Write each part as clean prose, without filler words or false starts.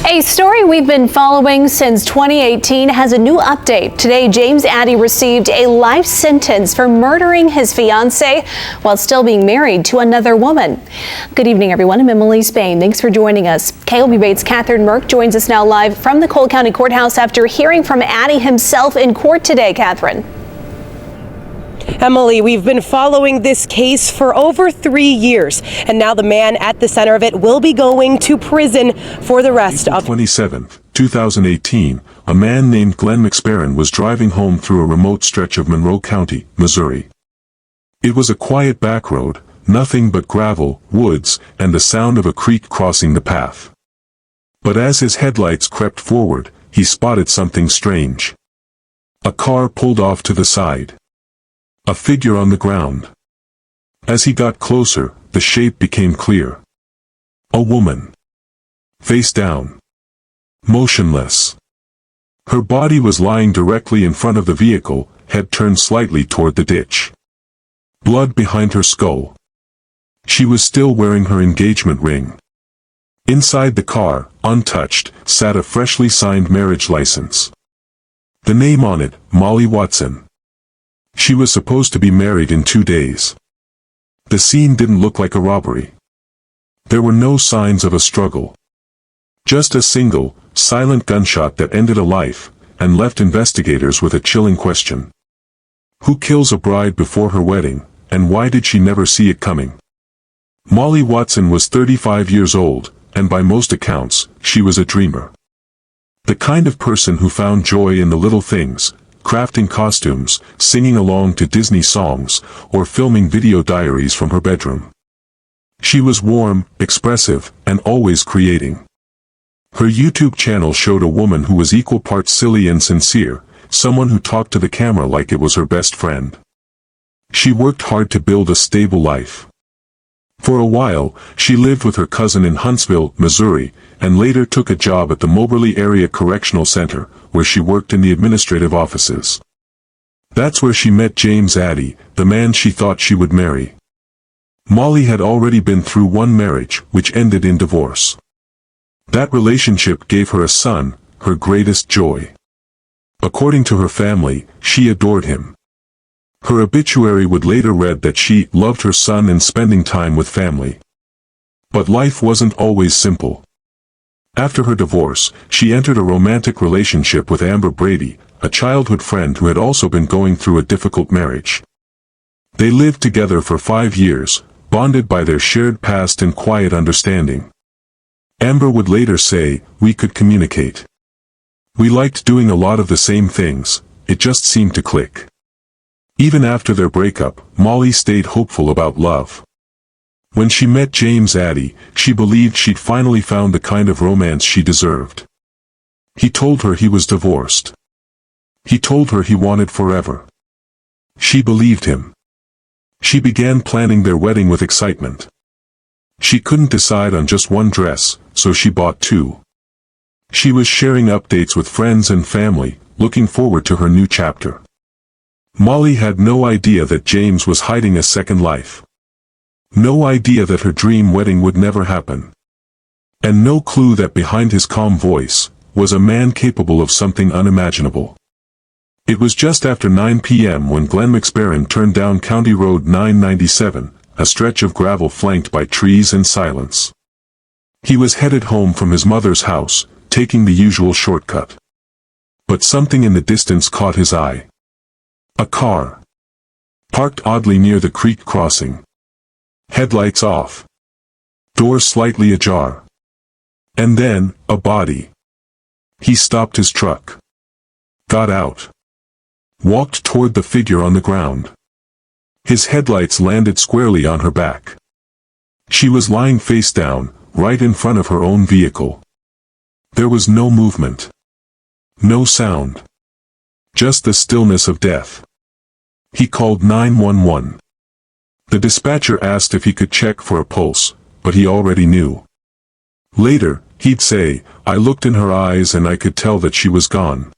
A story we've been following since 2018 has a new update. Today, James Addy received a life sentence for murdering his fiancée while still being married to another woman. Good evening, everyone. I'm Emily Spain. Thanks for joining us. KOB8's Catherine Merck joins us now live from the Cole County Courthouse after hearing from Addy himself in court today. Catherine. Emily, we've been following this case for over 3 years, and now the man at the center of it will be going to prison for the rest of... 27th, 2018, a man named Glenn McSparran was driving home through a remote stretch of Monroe County, Missouri. It was a quiet back road, nothing but gravel, woods, and the sound of a creek crossing the path. But as his headlights crept forward, he spotted something strange. A car pulled off to the side. A figure on the ground. As he got closer, the shape became clear. A woman. Face down. Motionless. Her body was lying directly in front of the vehicle, head turned slightly toward the ditch. Blood behind her skull. She was still wearing her engagement ring. Inside the car, untouched, sat a freshly signed marriage license. The name on it, Molly Watson. She was supposed to be married in 2 days. The scene didn't look like a robbery. There were no signs of a struggle. Just a single, silent gunshot that ended a life, and left investigators with a chilling question. Who kills a bride before her wedding, and why did she never see it coming? Molly Watson was 35 years old, and by most accounts, she was a dreamer. The kind of person who found joy in the little things, crafting costumes, singing along to Disney songs, or filming video diaries from her bedroom. She was warm, expressive, and always creating. Her YouTube channel showed a woman who was equal parts silly and sincere, someone who talked to the camera like it was her best friend. She worked hard to build a stable life. For a while, she lived with her cousin in Huntsville, Missouri, and later took a job at the Moberly Area Correctional Center, where she worked in the administrative offices. That's where she met James Addy, the man she thought she would marry. Molly had already been through one marriage, which ended in divorce. That relationship gave her a son, her greatest joy. According to her family, she adored him. Her obituary would later read that she loved her son and spending time with family. But life wasn't always simple. After her divorce, she entered a romantic relationship with Amber Brady, a childhood friend who had also been going through a difficult marriage. They lived together for 5 years, bonded by their shared past and quiet understanding. Amber would later say, "We could communicate. We liked doing a lot of the same things, it just seemed to click." Even after their breakup, Molly stayed hopeful about love. When she met James Addy, she believed she'd finally found the kind of romance she deserved. He told her he was divorced. He told her he wanted forever. She believed him. She began planning their wedding with excitement. She couldn't decide on just one dress, so she bought 2. She was sharing updates with friends and family, looking forward to her new chapter. Molly had no idea that James was hiding a second life. No idea that her dream wedding would never happen. And no clue that behind his calm voice, was a man capable of something unimaginable. It was just after 9 p.m. when Glenn McSparran turned down County Road 997, a stretch of gravel flanked by trees and silence. He was headed home from his mother's house, taking the usual shortcut. But something in the distance caught his eye. A car. Parked oddly near the creek crossing. Headlights off. Door slightly ajar. And then, a body. He stopped his truck. Got out. Walked toward the figure on the ground. His headlights landed squarely on her back. She was lying face down, right in front of her own vehicle. There was no movement. No sound. Just the stillness of death. He called 911. The dispatcher asked if he could check for a pulse, but he already knew. Later, he'd say, "I looked in her eyes and I could tell that she was gone."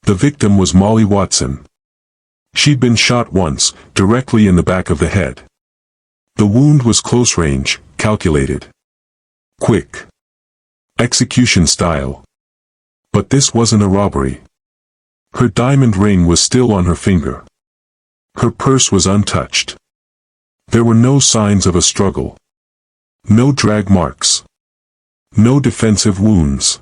The victim was Molly Watson. She'd been shot once, directly in the back of the head. The wound was close range, calculated. Quick. execution style. But this wasn't a robbery. Her diamond ring was still on her finger. Her purse was untouched. There were no signs of a struggle. No drag marks. No defensive wounds.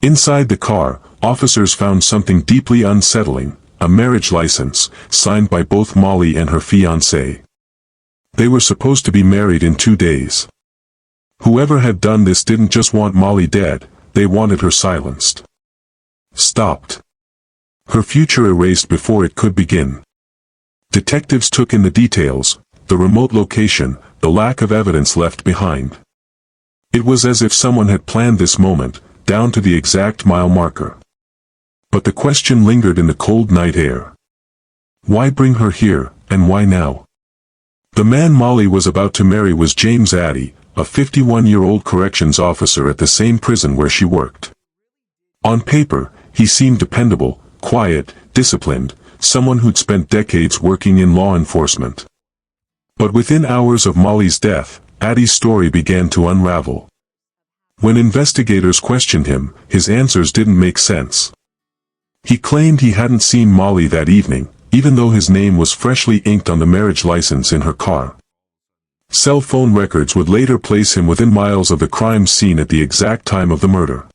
Inside the car, officers found something deeply unsettling, a marriage license, signed by both Molly and her fiancé. They were supposed to be married in 2 days. Whoever had done this didn't just want Molly dead, they wanted her silenced. Stopped. Her future erased before it could begin. Detectives took in the details, the remote location, the lack of evidence left behind. It was as if someone had planned this moment, down to the exact mile marker. But the question lingered in the cold night air. Why bring her here, and why now? The man Molly was about to marry was James Addy, a 51-year-old corrections officer at the same prison where she worked. On paper, he seemed dependable, quiet, disciplined, someone who'd spent decades working in law enforcement. But within hours of Molly's death, Addy's story began to unravel. When investigators questioned him, his answers didn't make sense. He claimed he hadn't seen Molly that evening, even though his name was freshly inked on the marriage license in her car. Cell phone records would later place him within miles of the crime scene at the exact time of the murder.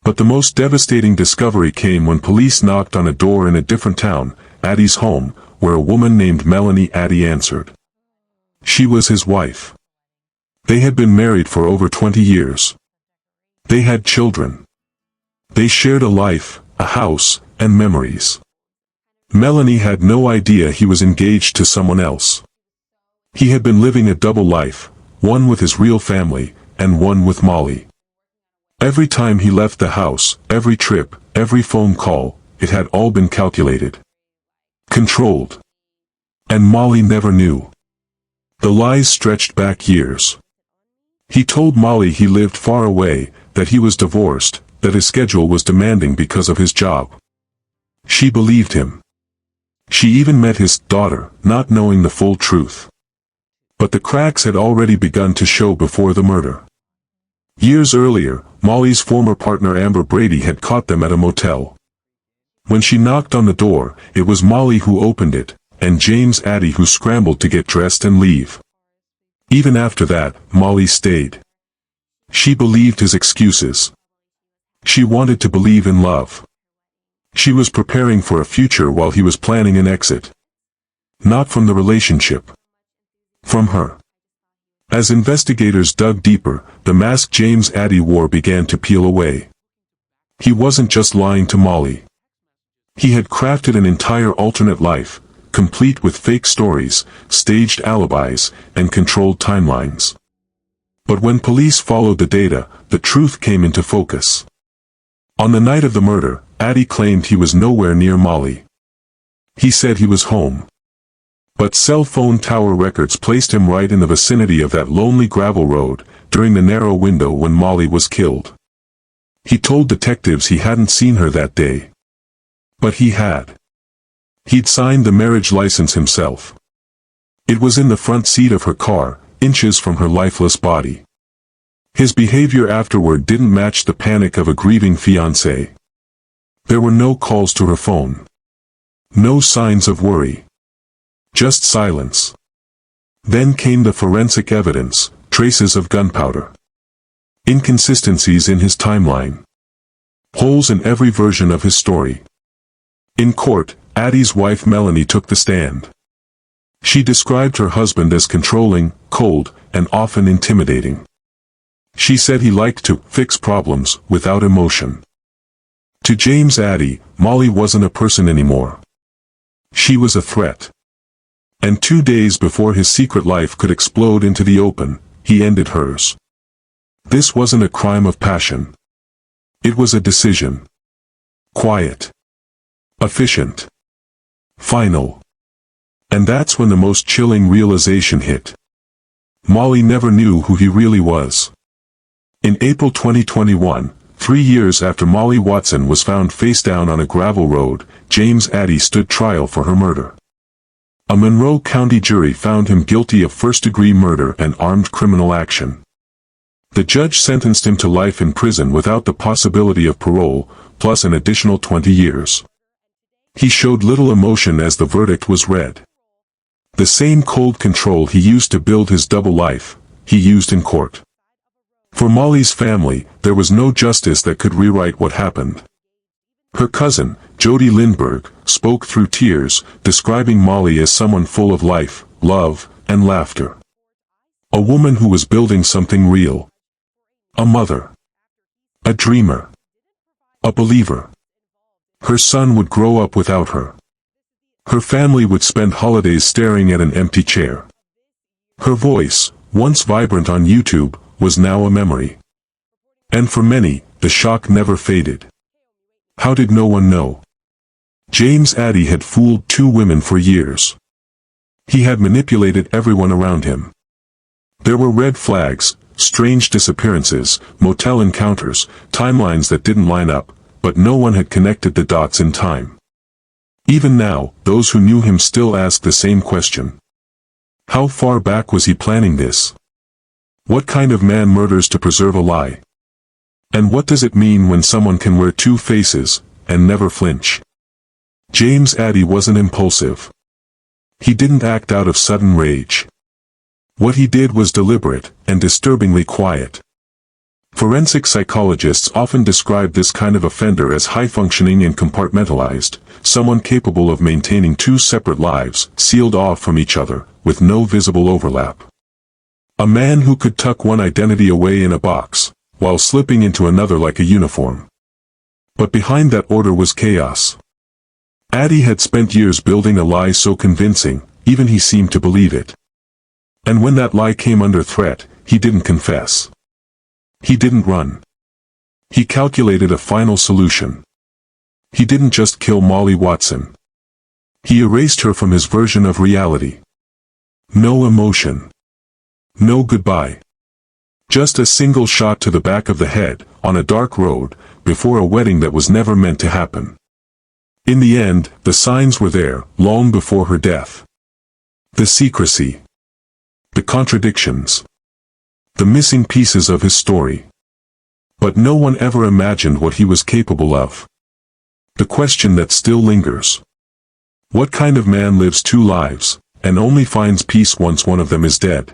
But the most devastating discovery came when police knocked on a door in a different town, Addy's home, where a woman named Melanie Addy answered. She was his wife. They had been married for over 20 years. They had children. They shared a life, a house, and memories. Melanie had no idea he was engaged to someone else. He had been living a double life, one with his real family, and one with Molly. Every time he left the house, every trip, every phone call, it had all been calculated. Controlled. And Molly never knew. The lies stretched back years. He told Molly he lived far away, that he was divorced, that his schedule was demanding because of his job. She believed him. She even met his daughter, not knowing the full truth. But the cracks had already begun to show before the murder. Years earlier, Molly's former partner Amber Brady had caught them at a motel. When she knocked on the door, it was Molly who opened it, and James Addy who scrambled to get dressed and leave. Even after that, Molly stayed. She believed his excuses. She wanted to believe in love. She was preparing for a future while he was planning an exit. Not from the relationship. From her. As investigators dug deeper, the mask James Addy wore began to peel away. He wasn't just lying to Molly. He had crafted an entire alternate life, complete with fake stories, staged alibis, and controlled timelines. But when police followed the data, the truth came into focus. On the night of the murder, Addy claimed he was nowhere near Molly. He said he was home. But cell phone tower records placed him right in the vicinity of that lonely gravel road, during the narrow window when Molly was killed. He told detectives he hadn't seen her that day. But he had. He'd signed the marriage license himself. It was in the front seat of her car, inches from her lifeless body. His behavior afterward didn't match the panic of a grieving fiancé. There were no calls to her phone. No signs of worry. Just silence. Then came the forensic evidence, traces of gunpowder. Inconsistencies in his timeline. Holes in every version of his story. In court, Addy's wife Melanie took the stand. She described her husband as controlling, cold, and often intimidating. She said he liked to fix problems without emotion. To James Addy, Molly wasn't a person anymore. She was a threat. And 2 days before his secret life could explode into the open, he ended hers. This wasn't a crime of passion. It was a decision. Quiet. Efficient. Final. And that's when the most chilling realization hit. Molly never knew who he really was. In April 2021, 3 years after Molly Watson was found face down on a gravel road, James Addy stood trial for her murder. A Monroe County jury found him guilty of first-degree murder and armed criminal action. The judge sentenced him to life in prison without the possibility of parole, plus an additional 20 years. He showed little emotion as the verdict was read. The same cold control he used to build his double life, he used in court. For Molly's family, there was no justice that could rewrite what happened. Her cousin, Jody Lindbergh, spoke through tears, describing Molly as someone full of life, love, and laughter. A woman who was building something real. A mother. A dreamer. A believer. Her son would grow up without her. Her family would spend holidays staring at an empty chair. Her voice, once vibrant on YouTube, was now a memory. And for many, the shock never faded. How did no one know? James Addy had fooled two women for years. He had manipulated everyone around him. There were red flags, strange disappearances, motel encounters, timelines that didn't line up, but no one had connected the dots in time. Even now, those who knew him still ask the same question. How far back was he planning this? What kind of man murders to preserve a lie? And what does it mean when someone can wear two faces, and never flinch? James Addy wasn't impulsive. He didn't act out of sudden rage. What he did was deliberate, and disturbingly quiet. Forensic psychologists often describe this kind of offender as high-functioning and compartmentalized, someone capable of maintaining two separate lives, sealed off from each other, with no visible overlap. A man who could tuck one identity away in a box, while slipping into another like a uniform. But behind that order was chaos. Addy had spent years building a lie so convincing, even he seemed to believe it. And when that lie came under threat, he didn't confess. He didn't run. He calculated a final solution. He didn't just kill Molly Watson. He erased her from his version of reality. No emotion. No goodbye. Just a single shot to the back of the head, on a dark road, before a wedding that was never meant to happen. In the end, the signs were there, long before her death. The secrecy. The contradictions. The missing pieces of his story. But no one ever imagined what he was capable of. The question that still lingers. What kind of man lives two lives, and only finds peace once one of them is dead?